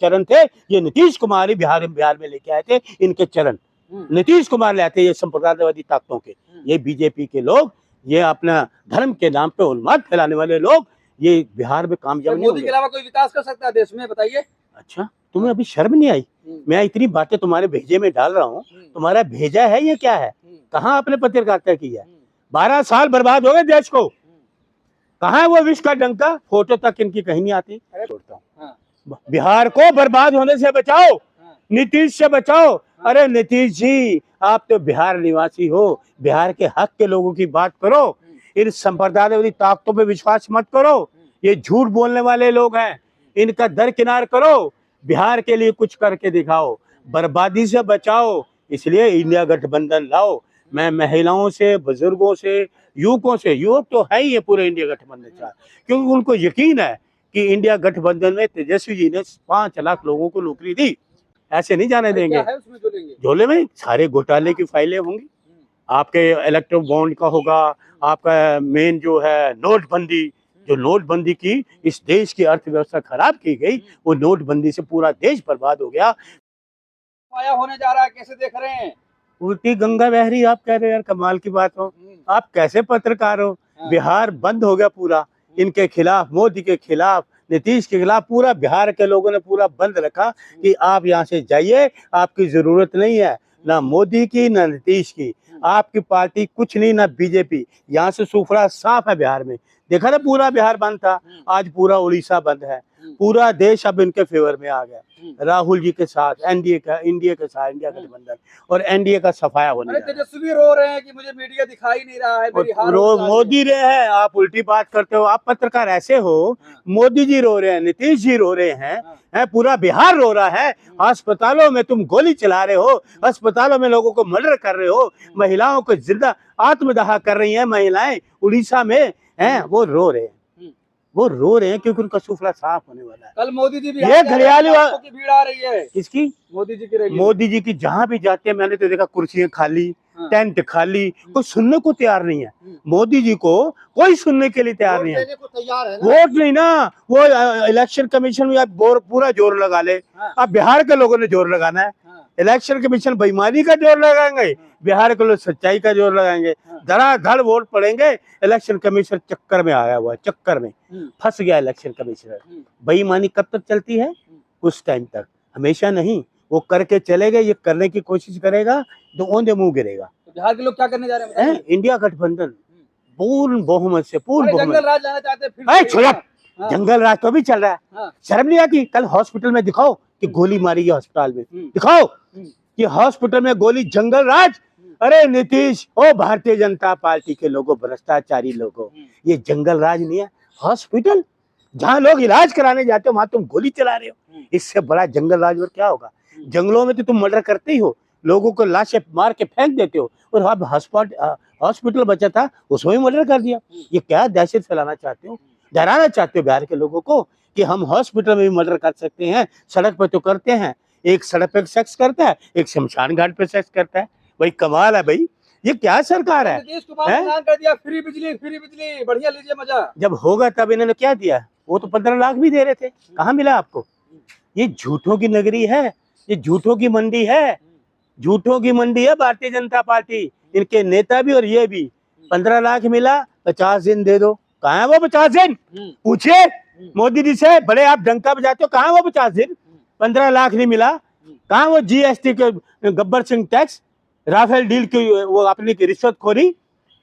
चरण थे, ये नीतीश कुमार ही बिहार में लेके आए थे इनके चरण। नीतीश कुमार लाते ये संप्रदायवादी ताकतों के, ये बीजेपी के लोग, ये अपना धर्म के नाम पे उन्माद फैलाने वाले लोग, ये बिहार में कामयाब नहीं होंगे। मोदी के अलावा कोई विकास कर सकता है देश में, बताइए। अच्छा, तुम्हें अभी शर्म नहीं आई? मैं इतनी बातें तुम्हारे भेजे में डाल रहा हूँ, तुम्हारा भेजा है ये क्या है? कहाँ आपने पत्रकारिता की है? 12 साल बर्बाद हो गए देश को। कहाँ है वो विश्व का डंका? फोटो तक इनकी कहीं नहीं आती। बिहार को बर्बाद होने से बचाओ, नीतीश से बचाओ। अरे नीतीश जी, आप तो बिहार निवासी हो, बिहार के हक के लोगों की बात करो, इन संप्रदायवादी ताकतों पे विश्वास मत करो। ये झूठ बोलने वाले लोग हैं, इनका दरकिनार करो, बिहार के लिए कुछ करके दिखाओ, बर्बादी से बचाओ। इसलिए इंडिया गठबंधन लाओ। मैं महिलाओं से, बुजुर्गों से, युवकों से, युवक तो है ही है पूरे इंडिया गठबंधन का, क्योंकि उनको यकीन है कि इंडिया गठबंधन में तेजस्वी जी ने 5 लाख लोगों को नौकरी दी, ऐसे नहीं जाने देंगे। झोले में सारे घोटाले की फाइलें होंगी, आपके इलेक्ट्रो बॉन्ड का होगा, आपका मेन जो है नोटबंदी, जो नोटबंदी की इस देश की अर्थव्यवस्था खराब की गई, वो नोटबंदी से पूरा देश बर्बाद हो गया। होने जा रहा है, कैसे देख रहे हैं? उल्टी गंगा बह रही, आप कह रहे हैं यार, कमाल की बात हो। आप कैसे पत्रकार हो? बिहार बंद हो गया पूरा, इनके खिलाफ, मोदी के खिलाफ, नीतीश के खिलाफ पूरा बिहार के लोगों ने पूरा बंद रखा कि आप यहाँ से जाइए, आपकी जरूरत नहीं है ना मोदी की ना नीतीश की, आपकी पार्टी कुछ नहीं, ना बीजेपी। यहाँ से सूखड़ा साफ है बिहार में, देखा ना, पूरा बिहार बंद था, आज पूरा उड़ीसा बंद है, पूरा देश अब इनके फेवर में आ गया। राहुल जी के साथ एनडीए का, इंडिया के साथ इंडिया गठबंधन और एनडीए का सफाया होने लगा। तेजस्वी रो रहे हैं कि मुझे मीडिया दिखाई नहीं रहा है, मेरी हार हो मोदी रहे हैं, आप उल्टी बात करते हो, आप पत्रकार ऐसे हो। मोदी जी रो रहे हैं, नीतीश जी रो रहे हैं, पूरा बिहार रो रहा है। अस्पतालों में तुम गोली चला रहे हो, अस्पतालों में लोगों को मर्डर कर रहे हो, महिलाओं को जिंदा आत्मदाह कर रही हैं महिलाएं उड़ीसा में, हैं वो रो रहे हैं, वो रो रहे हैं क्योंकि उनका सूफला साफ होने वाला है। कल मोदी जी भी ये घड़ियाली की भीड़ आ रही है, किसकी? मोदी जी की रैली। मोदी जी की जहां भी जाते हैं मैंने तो देखा कुर्सियां खाली, टेंट खाली, कोई सुनने को तैयार नहीं है। मोदी जी को कोई सुनने के लिए तैयार नहीं है। वोट नहीं ना, वो इलेक्शन कमीशन में पूरा जोर लगा ले। अब बिहार के लोगों ने जोर लगाना है, इलेक्शन कमीशन बेईमानी का जोर लगाएंगे, बिहार के लोग सच्चाई का जोर लगाएंगे, धड़ाधड़ वोट पड़ेंगे। इलेक्शन कमीशन चक्कर में आया हुआ है, चक्कर में फंस गया इलेक्शन कमीशनर। बेईमानी कब तक चलती है? कुछ टाइम तक, हमेशा नहीं। वो करके चले गए, ये करने की कोशिश करेगा तो ओंधे मुंह गिरेगा। तो बिहार के लोग क्या करने जा रहे हैं? इंडिया गठबंधन पूर्ण बहुमत से, पूर्ण बहुमत। जंगल राज लाना चाहते हैं फिर। जंगल राज तो भी चल रहा है, शर्म नहीं आती? कल हॉस्पिटल में दिखाओ कि गोली मारी गई, अस्पताल में दिखाओ कि हॉस्पिटल में गोली, जंगल राज। अरे नीतीश, ओ भारतीय जनता पार्टी के लोगों, भ्रष्टाचारी लोगों, ये जंगल राज नहीं है। हॉस्पिटल जहाँ लोग इलाज कराने जाते हो, वहां तुम गोली चला रहे हो, इससे बड़ा जंगल राज और क्या होगा? जंगलों में तो तुम मर्डर करते ही हो, लोगों को लाशें मार के फेंक देते हो, और अब हॉस्पिटल बचा था उसमें भी मर्डर कर दिया। ये क्या दहशत फैलाना चाहते हो? डराना चाहते हो बिहार के लोगों को कि हम हॉस्पिटल में भी मर्डर कर सकते हैं? सड़क पे तो करते हैं, एक सड़क पे सेक्स करता है, एक शमशान घाट पे सेक्स करता है। भाई कमाल है भाई, ये क्या सरकार है? कर दिया फ्री बिजली, फ्री बिजली, बढ़िया लीजिए मजा। जब होगा तब इन्होंने क्या दिया? वो तो 15 लाख भी दे रहे थे, कहाँ मिला आपको? ये झूठों की नगरी है, ये झूठों की मंडी है, झूठों की मंडी है भारतीय जनता पार्टी। इनके नेता भी और ये भी। 15 लाख मिला, 50 दिन दे दो। कहाँ है वो 50 दिन? पूछिए मोदी जी से, बड़े आप डंका बजाते हो, कहाँ है वो 50 दिन? 15 लाख नहीं मिला। कहाँ वो जीएसटी के Gabbar Singh tax, Rafale deal की वो अपनी की रिश्वतखोरी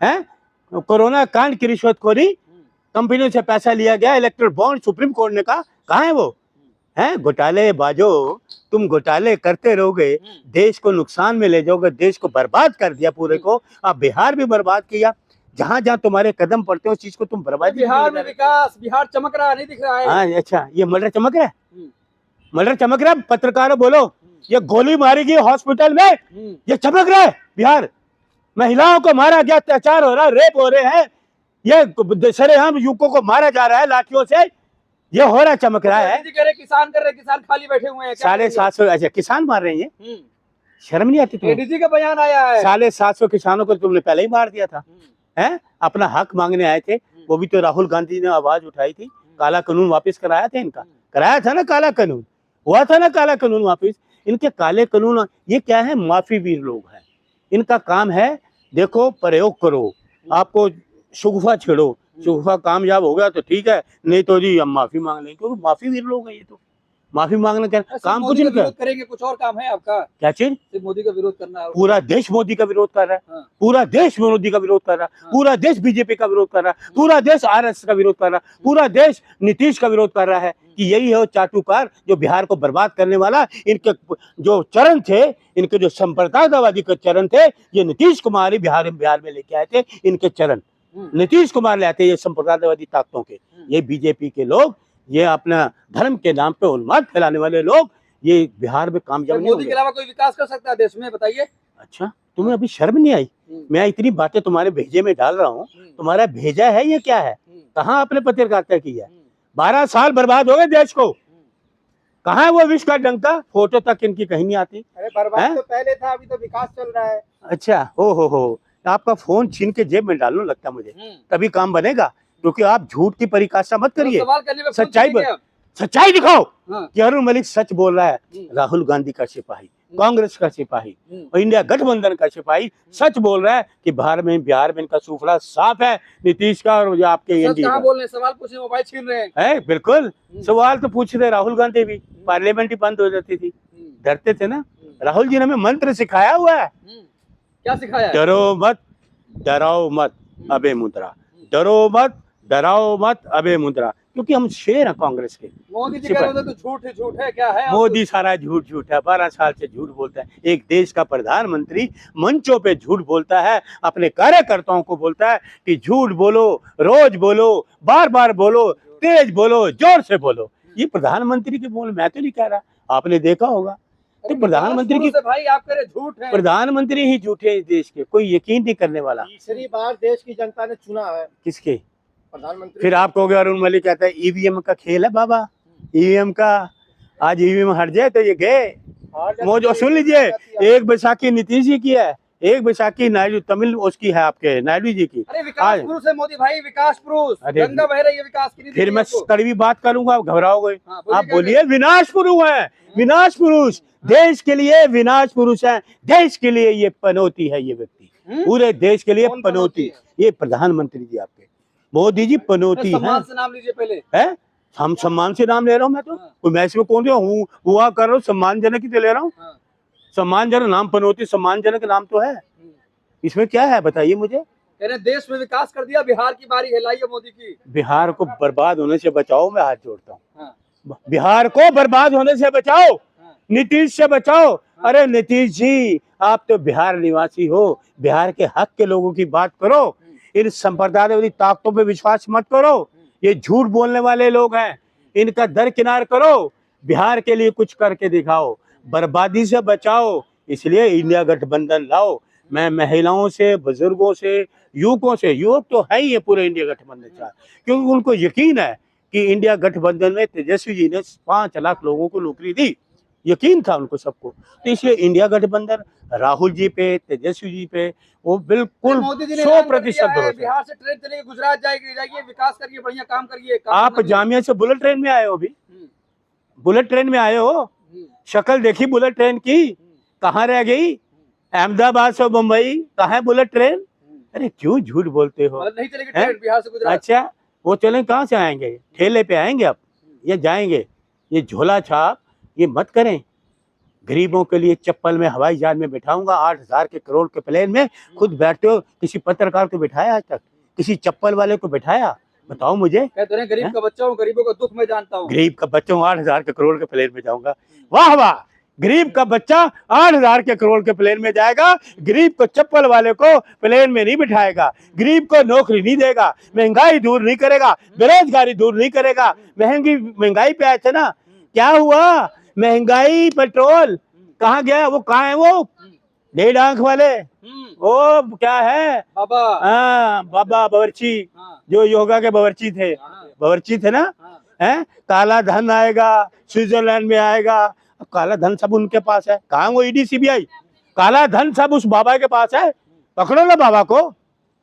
है, कोरोना कांड की रिश्वतखोरी, कंपनियों से पैसा लिया गया, इलेक्ट्रल बॉन्ड सुप्रीम कोर्ट ने कहा, कहाँ है वो? हैं घोटाले बाजो, तुम घोटाले करते रहोगे, देश को नुकसान में ले जाओगे, देश को बर्बाद कर दिया पूरे को। अब बिहार भी बर्बाद किया, जहाँ जहाँ तुम्हारे कदम पड़ते हो उस चीज को तुम बर्बाद। बिहार में विकास, बिहार चमक रहा है, नहीं दिख रहा है? हाँ अच्छा, ये मर्डर चमक रहा है, मर्डर चमक रहा है। पत्रकारों बोलो, ये गोली मारी गई हॉस्पिटल में, ये चमक रहा है बिहार? महिलाओं को मारा गया, अत्याचार हो रहा है, रेप हो रहे हैं, ये सरेआम युवकों को मारा जा रहा है लाठियों से, ये हो रहा, चमक रहा है। किसान कर रहे, किसान खाली बैठे हुए हैं। 750, अच्छा किसान मार रहे हैं, शर्म नहीं आती तुम्हें? एडीजी का बयान आया है, 750 किसानों को तुमने पहले ही मार दिया था, हैं? अपना हक मांगने आए थे, वो भी तो राहुल गांधी ने आवाज उठाई थी, काला कानून वापस कराया था इनका, कराया था ना काला कानून, हुआ था ना काला कानून वापिस। इनके काले कानून, ये क्या है, माफी वीर लोग हैं। इनका काम है, देखो प्रयोग करो, आपको शुगुफा छेड़ो, शुगुफा कामयाब हो गया तो ठीक है, नहीं तो जी हम माफी मांग लेंगे, क्योंकि माफी वीर लोग हैं ये तो। माफी मांगने का सिर्फ काम कुछ मोदी का नहीं कर। विरोध करेंगे, कुछ और काम है आपका? क्या चीज? सिर्फ मोदी का विरोध करना है? पूरा देश मोदी का विरोध कर रहा है, हाँ। पूरा देश मोदी का विरोध कर रहा है, हाँ। पूरा देश बीजेपी का विरोध कर रहा है, पूरा देश आरएसएस का विरोध कर रहा है, पूरा देश नीतीश का विरोध कर रहा है कि यही है वो चाटुकार जो बिहार को बर्बाद करने वाला। इनके जो चरण थे, इनके जो संप्रदायवादी के चरण थे, ये नीतीश कुमार ही बिहार में लेके आए थे। इनके चरण नीतीश कुमार ले आते, ये संप्रदायवादी ताकतों के, ये बीजेपी के लोग, ये अपना धर्म के नाम पे उन्माद फैलाने वाले लोग, ये बिहार में कामयाब नहीं मोदी होंगे। के अलावा कोई विकास कर सकता है देश में, बताइए? अच्छा, तुम्हें अभी शर्म नहीं आई? मैं इतनी बातें तुम्हारे भेजे में डाल रहा हूँ, तुम्हारा भेजा है ये क्या है? कहाँ आपने पत्रकारिता की है? 12 साल बर्बाद हो गए देश को। कहाँ है वो विश्व का डंका? फोटो तक इनकी कहीं नहीं आती। अरे बर्बाद तो पहले था, अभी तो विकास चल रहा है। अच्छा, हो आपका फोन छीन के जेब में डालने लगता है मुझे, तभी काम बनेगा। क्योंकि आप झूठ की परिकाष्ठा मत करिए, सवाल करने में सच्चाई दिखाओ हाँ। कि अरुण मलिक सच बोल रहा है। राहुल गांधी का सिपाही, कांग्रेस का सिपाही और इंडिया गठबंधन का सिपाही सच बोल रहा है कि बिहार में इनका सूफड़ा साफ है, नीतीश का और जो आपके एनडीए का। बोल रहे हैं, सवाल पूछने मोबाइल छीन रहे हैं। बिल्कुल सवाल तो पूछ रहे। राहुल गांधी भी, पार्लियामेंट ही बंद हो जाती थी, डरते थे ना। राहुल जी ने हमें मंत्र सिखाया हुआ है। क्या सिखाया है? डरो मत, डराओ मत, अबे मुद्रा। डरो मत, डराओ मत, अबे मुद्रा। क्योंकि हम शेर हैं कांग्रेस के। मोदी जी कह रहे थे तो झूठ है, क्या है? मोदी सारा झूठ है, 12 साल से झूठ बोलता है। एक देश का प्रधानमंत्री मंचों पे झूठ बोलता है, अपने कार्यकर्ताओं को बोलता है कि झूठ बोलो, रोज बोलो, बार बार बोलो, तेज बोलो, जोर से बोलो। ये प्रधानमंत्री के बोल, मैं तो नहीं कह रहा, आपने देखा होगा। तो प्रधानमंत्री की, भाई आप कह रहे झूठ है, प्रधानमंत्री ही झूठे इस देश के, कोई यकीन नहीं करने वाला। तीसरी बार देश की जनता ने चुना है किसके? प्रधानमंत्री। फिर आप कहोगे अरुण मलिक कहता है ईवीएम का खेल है बाबा, ईवीएम का। आज ईवीएम हट जाए तो ये गए। मौजूद सुन लीजिए, एक बैसाखी नीतीश जी की है, एक बैसाखी नायडू, तमिल उसकी है आपके नायडू जी की। अरे विकास पुरुष है मोदी भाई, विकास पुरुष। गंगा बह रही है, विकास की नहीं। फिर मैं कड़वी बात करूंगा, घबराओगे। हाँ, आप बोलिए विनाश पुरुष है, विनाश पुरुष, देश के लिए विनाश पुरुष है, देश के लिए ये पनौती है। ये व्यक्ति पूरे देश के लिए पनौती, ये प्रधानमंत्री जी आपके मोदी जी पनौती है। सम्मान से नाम लीजिए पहले। है, हम सम्मान से नाम ले रहा हूँ मैं तो। कोई मैं इसमें कौन हूँ, हुआ कर रहा हूँ, सम्मानजनक ही तो ले रहा हूँ। सम्मानजनक नाम पनौती, सम्मानजनक नाम तो है, इसमें क्या है बताइए मुझे। देश में विकास कर दिया, बिहार की बारी है, लाइए मोदी की। बिहार को बर्बाद होने से बचाओ, मैं हाथ जोड़ता हूँ। बिहार को बर्बाद होने से बचाओ, नीतीश से बचाओ। अरे नीतीश जी, आप तो बिहार निवासी हो, बिहार के हक के लोगों की बात करो। इन संप्रदायवादी ताकतों पे विश्वास मत करो, ये झूठ बोलने वाले लोग हैं, इनका दरकिनार करो, बिहार के लिए कुछ करके दिखाओ, बर्बादी से बचाओ। इसलिए इंडिया गठबंधन लाओ। मैं महिलाओं से, बुजुर्गों से, युवकों से, युवक तो है ही है पूरे इंडिया गठबंधन का, क्योंकि उनको यकीन है कि इंडिया गठबंधन में तेजस्वी जी ने 5 लाख लोगों को नौकरी दी, यकीन था उनको सबको। तो इसलिए इंडिया गठबंधन राहुल जी पे, तेजस्वी जी पे वो बिल्कुल 100% भरोसा। बिहार से ट्रेन चलेगी, गुजरात जाएगी, जाइए विकास करिए, बढ़िया काम करिए। आप जामिया से बुलेट ट्रेन में आए हो, अभी बुलेट ट्रेन में आए हो, शक्ल देखी बुलेट ट्रेन की, कहाँ रह गई? अहमदाबाद से मुंबई, कहाँ है बुलेट ट्रेन? अरे क्यों झूठ बोलते हो? नहीं चलेगी ट्रेन बिहार से गुजरात। अच्छा, वो चले, कहाँ से आएंगे? ठेले पे आएंगे अब, ये जाएंगे। ये झोला छाप ये मत करें। गरीबों के लिए चप्पल में हवाई जहाज में बिठाऊंगा, 8,000 के करोड़ के प्लेन में खुद बैठते हो। किसी पत्रकार को बिठाया आज तक? किसी चप्पल वाले को बिठाया? बताओ मुझे। गरीब का बच्चा हूँ, गरीबों का दुख मैं जानता हूँ। गरीब का बच्चा हूँ, 8,000 के करोड़ के प्लेन में जाऊंगा। वाह वाह, गरीब का बच्चा 8,000 के करोड़ के प्लेन में जाएगा, गरीब को चप्पल वाले को प्लेन में नहीं बिठाएगा, गरीब को नौकरी नहीं देगा, महंगाई दूर नहीं करेगा, बेरोजगारी दूर नहीं करेगा। महंगाई पे आए थे ना, क्या हुआ? महंगाई, पेट्रोल कहाँ गया? वो कहाँ है? वो 1.5 आंख वाले, वो क्या है? बाबा। हाँ, बाबा बावर्ची, जो योगा के बावर्ची थे ना। है, काला धन आएगा, स्विट्जरलैंड में आएगा। काला धन सब उनके पास है। कहाँ वो ईडी सीबीआई? काला धन सब उस बाबा के पास है। पकड़ो ना बाबा को,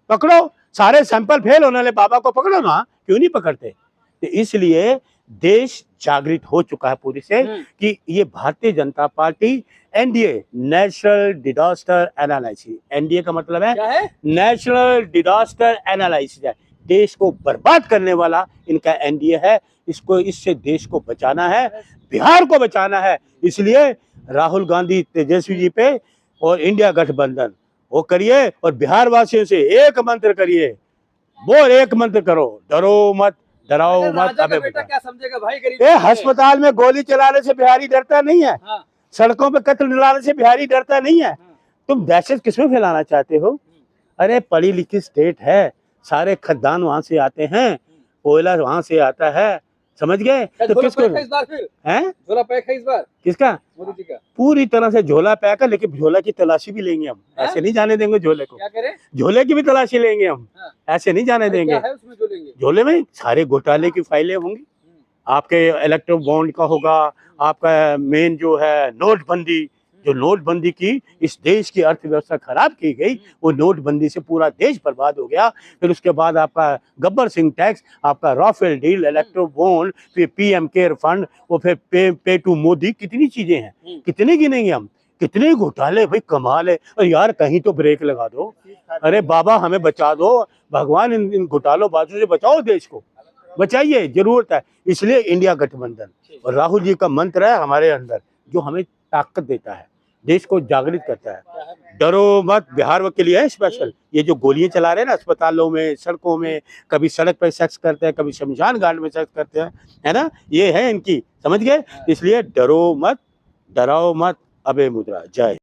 पकड़ो। सारे सैंपल फेल होने वाले बाबा को पकड़ो ना, क्यों नहीं पकड़ते? तो इसलिए देश जागृत हो चुका है पूरी से कि ये Bharatiya Janata party NDA, national disaster analysis, NDA का मतलब है क्या है? नेशनल डिजास्टर एनालिसिस है, देश को बर्बाद करने वाला इनका एनडीए है। इसको, इससे देश को बचाना है, बिहार को बचाना है। इसलिए राहुल गांधी, तेजस्वी जी पे और इंडिया गठबंधन वो करिए और बिहार वासियों से एक मंत्र करिए, वो एक मंत्र करो, डरो मत, डराओ अगर मत। राजा का अबे बेटा बेटा, क्या समझेगा भाई गरीब ये अस्पताल में गोली चलाने से बिहारी डरता नहीं है, हाँ, सड़कों पे कत्ल दिलाने से बिहारी डरता नहीं है। तुम दहशत किसमें फैलाना चाहते हो? अरे पढ़ी लिखी स्टेट है, सारे खदान वहां से आते हैं, कोयला वहां से आता है, समझ गए? तो झोला किसको पैक है इस बार, फिर है? झोला पैक है इस बार किसका? मोदी जी का। पूरी तरह से झोला पैक है, लेकिन झोला की तलाशी भी लेंगे हम, हाँ? ऐसे नहीं जाने देंगे झोले को। क्या करें? झोले की भी तलाशी लेंगे हम, हाँ। ऐसे नहीं जाने देंगे। क्या है उसमें जो लेंगे? झोले में सारे घोटाले की फाइलें होंगी, आपके इलेक्ट्रो बॉन्ड का होगा, आपका मेन जो है नोटबंदी, जो नोटबंदी की इस देश की अर्थव्यवस्था खराब की गई, वो नोटबंदी से पूरा देश बर्बाद हो गया। फिर उसके बाद आपका गब्बर सिंह टैक्स, आपका राफेल डील, इलेक्ट्रो बॉन्ड, फिर पीएम केयर फंड, वो फिर पे टू मोदी, कितनी चीजें हैं, कितने गिनेंगे हम, कितने घोटाले। भाई कमाल है। और यार कहीं तो ब्रेक लगा दो, अरे बाबा हमें बचा दो, भगवान इन घोटालों बाजों से बचाओ, देश को बचाइए, जरूरत है। इसलिए इंडिया गठबंधन और राहुल जी का मंत्र है हमारे अंदर, जो हमें ताकत देता है, देश को जागृत करता है। डरो मत, बिहार के लिए है स्पेशल। ये जो गोलियां चला रहे हैं ना अस्पतालों में, सड़कों में, कभी सड़क पर सेक्स करते हैं, कभी शमशान घाट में सेक्स करते हैं, है ना, ये है इनकी, समझ गए? इसलिए डरो मत, डराओ मत, अबे मुद्रा। जय।